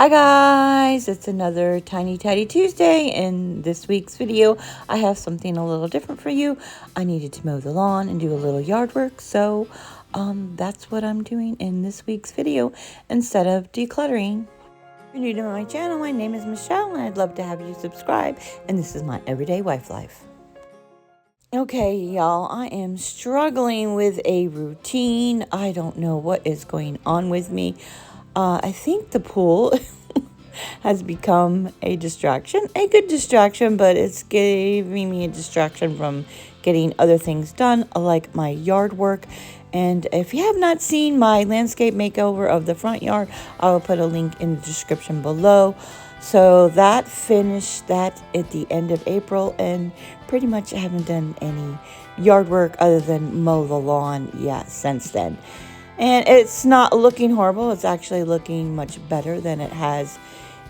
Hi guys, it's another Tiny Tidy Tuesday. In this week's video, I have something a little different for you. I needed to mow the lawn and do a little yard work, so that's what I'm doing in this week's video instead of decluttering. If you're new to my channel, my name is Michelle and I'd love to have you subscribe, and this is my everyday wife life. Okay, y'all, I am struggling with a routine. I don't know what is going on with me. I think the pool has become a distraction, a good distraction, but it's giving me a distraction from getting other things done, like my yard work. And if you have not seen my landscape makeover of the front yard, I will put a link in the description below. So that finished that at the end of April, and pretty much I haven't done any yard work other than mow the lawn yet since then. And it's not looking horrible. It's actually looking much better than it has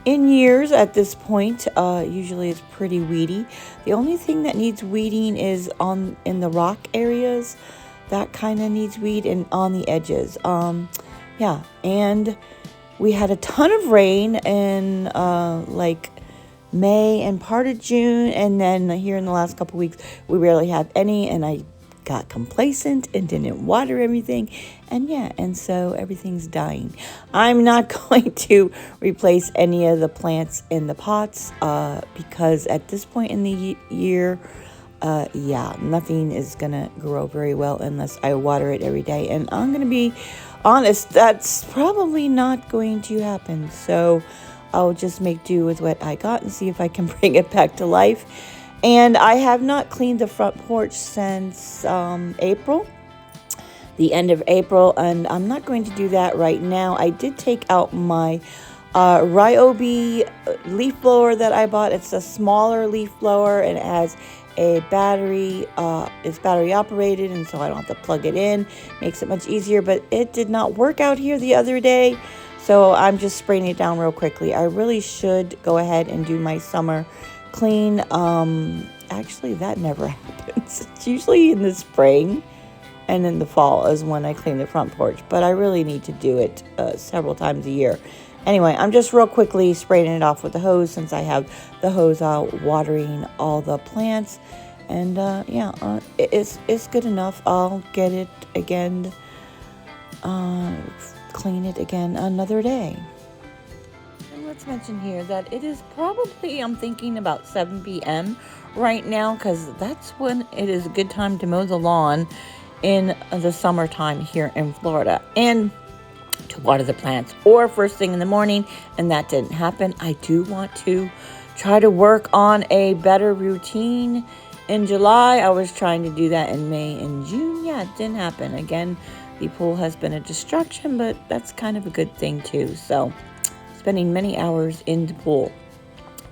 in years at this point. Usually it's pretty weedy. The only thing that needs weeding is in the rock areas. That kind of needs weed, and on the edges. Yeah, and we had a ton of rain in like May and part of June, and then here in the last couple weeks we rarely had any, and I got complacent and didn't water everything, and so everything's dying. I'm not going to replace any of the plants in the pots because at this point in the year, nothing is gonna grow very well unless I water it every day, and I'm gonna be honest, that's probably not going to happen. So I'll just make do with what I got and see if I can bring it back to life. And I have not cleaned the front porch since April, the end of April, and I'm not going to do that right now. I did take out my Ryobi leaf blower that I bought. It's a smaller leaf blower, and it has a battery. It's battery operated, and so I don't have to plug it in. Makes it much easier, but it did not work out here the other day, so I'm just spraying it down real quickly. I really should go ahead and do my summer clean. Actually, that never happens. It's usually in the spring and in the fall is when I clean the front porch, but I really need to do it several times a year. Anyway, I'm just real quickly spraying it off with the hose since I have the hose out watering all the plants, and it's good enough. I'll get it again, clean it again another day. Let's mention here that it is probably, I'm thinking, about 7 p.m. right now, because that's when it is a good time to mow the lawn in the summertime here in Florida, and to water the plants, or first thing in the morning, and that didn't happen. I do want to try to work on a better routine in July. I was trying to do that in May and June. Yeah, it didn't happen. Again, the pool has been a distraction, but that's kind of a good thing too. So spending many hours in the pool.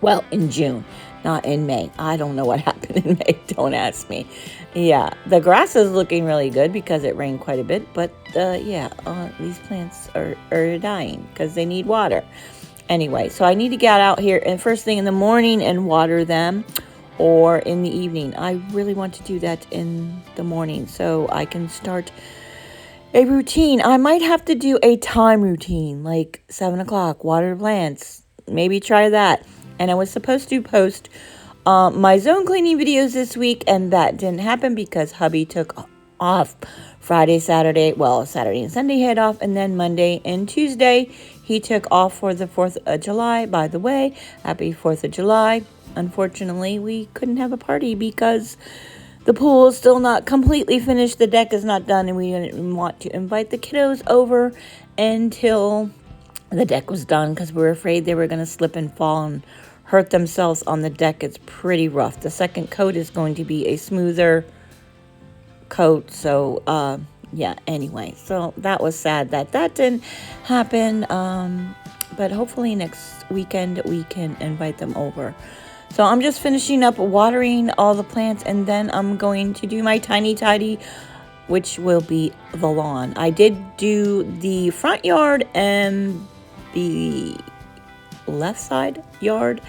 Well, in June, not in May. I don't know what happened in May. Don't ask me. Yeah, the grass is looking really good because it rained quite a bit. But these plants are dying because they need water. Anyway, so I need to get out here and first thing in the morning and water them, or in the evening. I really want to do that in the morning so I can start a routine. I might have to do a time routine, like 7 o'clock, water plants. Maybe try that. And I was supposed to post my zone cleaning videos this week, and that didn't happen because hubby took off Friday, Saturday. Well, Saturday and Sunday he had off, and then Monday and Tuesday he took off for the 4th of July. By the way, happy 4th of July. Unfortunately, we couldn't have a party because the pool is still not completely finished. The deck is not done, and we didn't want to invite the kiddos over until the deck was done because we were afraid they were going to slip and fall and hurt themselves on the deck. It's pretty rough. The second coat is going to be a smoother coat. So, anyway. So that was sad that didn't happen. But hopefully next weekend we can invite them over. So I'm just finishing up watering all the plants, and then I'm going to do my tiny tidy, which will be the lawn. I did do the front yard and the left side yard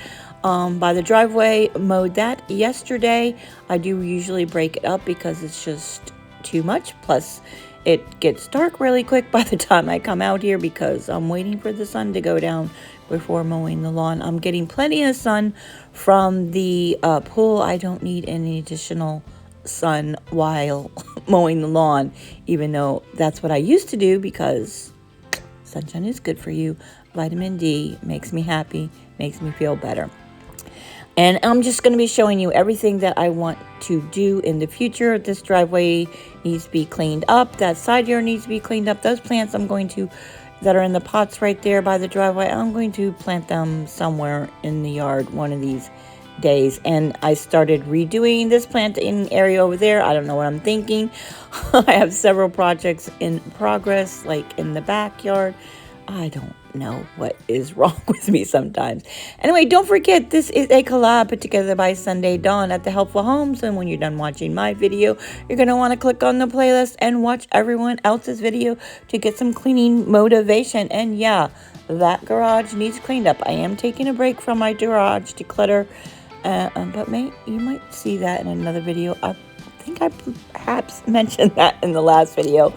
by the driveway, mowed that yesterday. I do usually break it up because it's just too much. Plus, it gets dark really quick by the time I come out here because I'm waiting for the sun to go down before mowing the lawn. I'm getting plenty of sun from the pool. I don't need any additional sun while mowing the lawn, even though that's what I used to do, because sunshine is good for you. Vitamin D makes me happy, makes me feel better. And I'm just going to be showing you everything that I want to do in the future. This driveway needs to be cleaned up. That side yard needs to be cleaned up. Those plants I'm going to, that are in the pots right there by the driveway, I'm going to plant them somewhere in the yard one of these days. And I started redoing this planting area over there. I don't know what I'm thinking. I have several projects in progress, like in the backyard. I don't know what is wrong with me sometimes. Anyway, don't forget, this is a collab put together by Sunday Dawn at the Helpful Homes. And when you're done watching my video, you're going to want to click on the playlist and watch everyone else's video to get some cleaning motivation. And yeah, that garage needs cleaned up. I am taking a break from my garage declutter, but you might see that in another video. I think I perhaps mentioned that in the last video.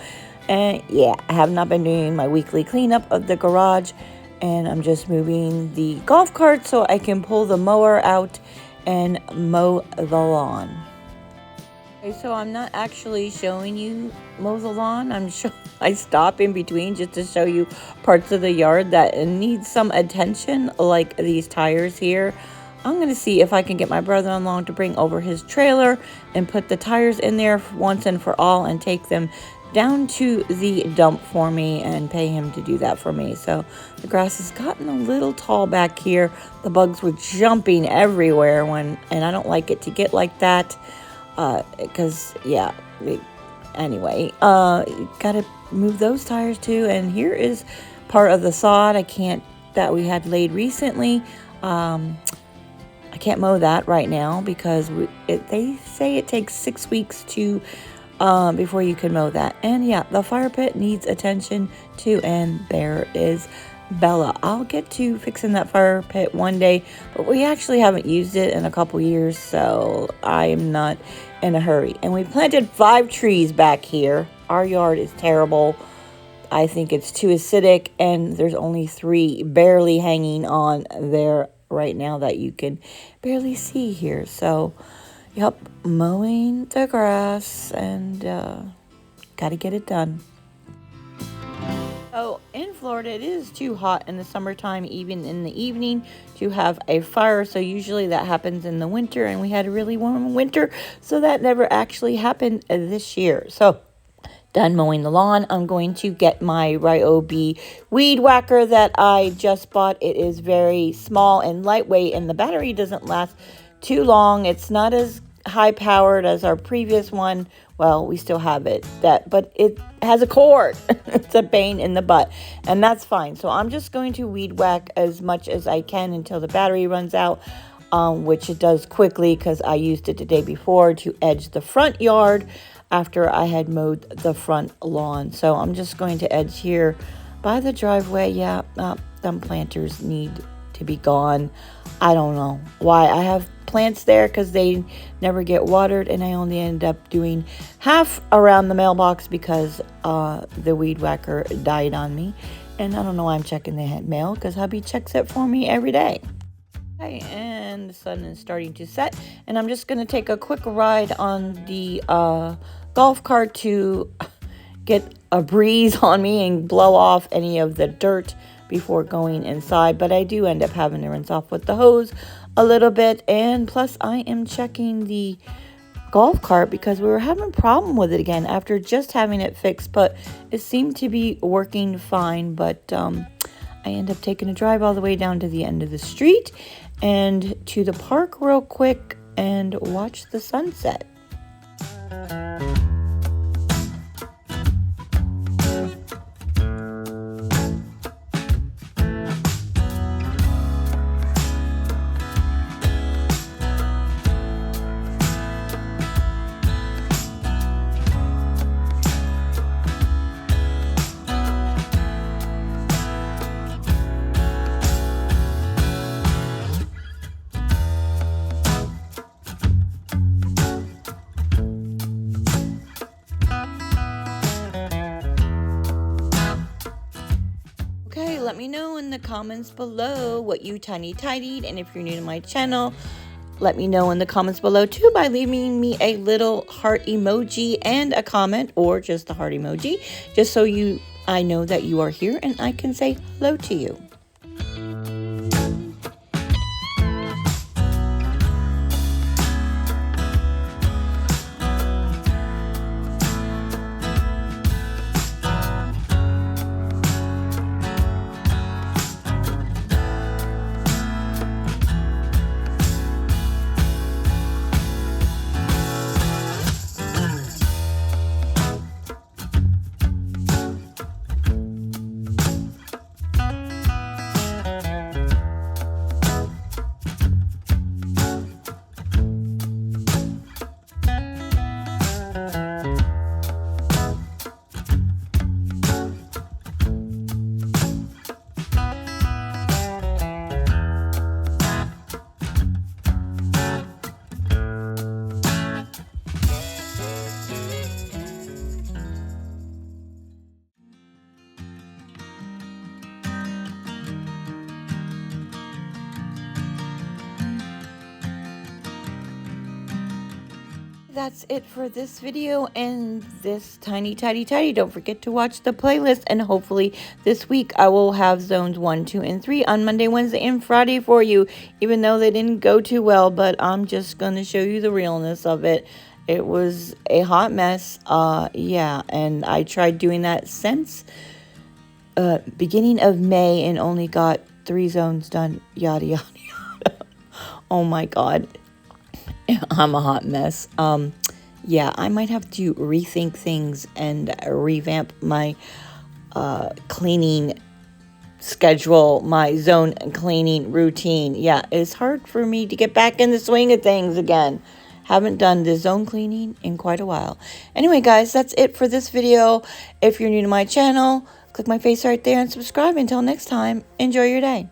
And yeah, I have not been doing my weekly cleanup of the garage, and I'm just moving the golf cart so I can pull the mower out and mow the lawn. Okay, so I'm not actually showing you mow the lawn. I stop in between just to show you parts of the yard that need some attention, like these tires here. I'm going to see if I can get my brother-in-law to bring over his trailer and put the tires in there once and for all and take them down to the dump for me and pay him to do that for me. So the grass has gotten a little tall back here. The bugs were jumping everywhere and I don't like it to get like that, because yeah, anyway, gotta move those tires too. And here is part of the sod that we had laid recently. I can't mow that right now because they say it takes 6 weeks to before you can mow that. And yeah, the fire pit needs attention too, and there is Bella. I'll get to fixing that fire pit one day, but we actually haven't used it in a couple years, so I am not in a hurry. And we planted 5 trees back here. Our yard is terrible. I think it's too acidic, and there's only 3 barely hanging on there right now that you can barely see here. So yep, mowing the grass, and gotta get it done. So in Florida, it is too hot in the summertime, even in the evening, to have a fire. So usually that happens in the winter, and we had a really warm winter, so that never actually happened this year. So done mowing the lawn, I'm going to get my Ryobi weed whacker that I just bought. It is very small and lightweight, and the battery doesn't last too long. It's not as high powered as our previous one. Well, we still have it, but it has a cord. It's a pain in the butt, and that's fine. So I'm just going to weed whack as much as I can until the battery runs out, which it does quickly because I used it the day before to edge the front yard after I had mowed the front lawn. So I'm just going to edge here by the driveway. Yeah, them planters need to be gone. I don't know why I have plants there, because they never get watered, and I only end up doing half around the mailbox because the weed whacker died on me. And I don't know why I'm checking the mail, because hubby checks it for me every day. Okay, and the sun is starting to set, and I'm just going to take a quick ride on the golf cart to get a breeze on me and blow off any of the dirt before going inside. But I do end up having to rinse off with the hose a little bit, and plus I am checking the golf cart because we were having a problem with it again after just having it fixed, but it seemed to be working fine. But I end up taking a drive all the way down to the end of the street and to the park real quick and watch the sunset. the comments below what you tiny tidied, and if you're new to my channel, let me know in the comments below too by leaving me a little heart emoji and a comment, or just the heart emoji, just so I know that you are here and I can say hello to you. That's it for this video and this tiny tidy. Don't forget to watch the playlist, and hopefully this week I will have zones 1, 2, and 3 on Monday, Wednesday, and Friday for you, even though they didn't go too well. But I'm just going to show you the realness of it. It was a hot mess. Yeah, and I tried doing that since beginning of May and only got 3 zones done. Yada yada yada. Oh my god. I'm a hot mess. Yeah, I might have to rethink things and revamp my cleaning schedule, my zone cleaning routine. Yeah, it's hard for me to get back in the swing of things again. Haven't done the zone cleaning in quite a while. Anyway, guys, that's it for this video. If you're new to my channel, click my face right there and subscribe. Until next time, enjoy your day.